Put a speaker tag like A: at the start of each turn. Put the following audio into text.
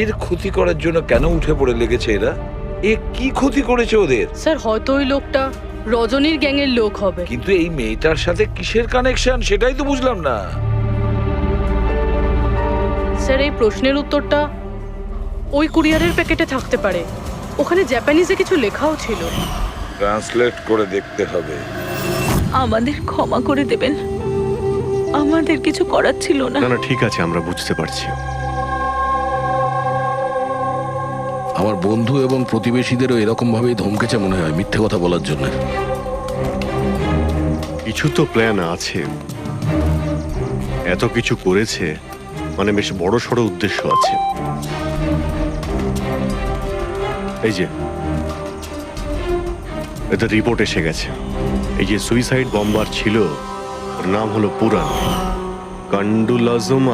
A: এর ক্ষতি করার জন্য কেন উঠে পড়ে লেগেছে এরা? এ কি ক্ষতি করেছে ওদের?
B: স্যার হয়তো ওই লোকটা রজনীর গ্যাংয়ের লোক হবে।
A: কিন্তু এই মেয়েটার সাথে কিসের কানেকশন সেটাই তো বুঝলাম না।
B: স্যার এই প্রশ্নের উত্তরটা ওই কুরিয়ারের প্যাকেটে থাকতে পারে। ওখানে জাপানিজে কিছু লেখাও ছিল।
A: ট্রান্সলেট করে দেখতে হবে।
C: আমাদের ক্ষমা করে দেবেন, আমাদের কিছু করার ছিল না।
D: না না ঠিক আছে, আমরা বুঝতে পারছি।
E: আমার বন্ধু এবং প্রতিবেশীদেরও এরকম ভাবেই ধমকেছে মনে হয়, মিথ্যে কথা বলার জন্য।
D: কিছু তো প্ল্যান আছে, এত কিছু করেছে মানে বেশ বড় সড়ো উদ্দেশ্য আছে। এই যে এদের রিপোর্ট এসে গেছে। এই যে সুইসাইড বম্বার ছিল, ওর নাম হলো পুরান কান্ডুলাজম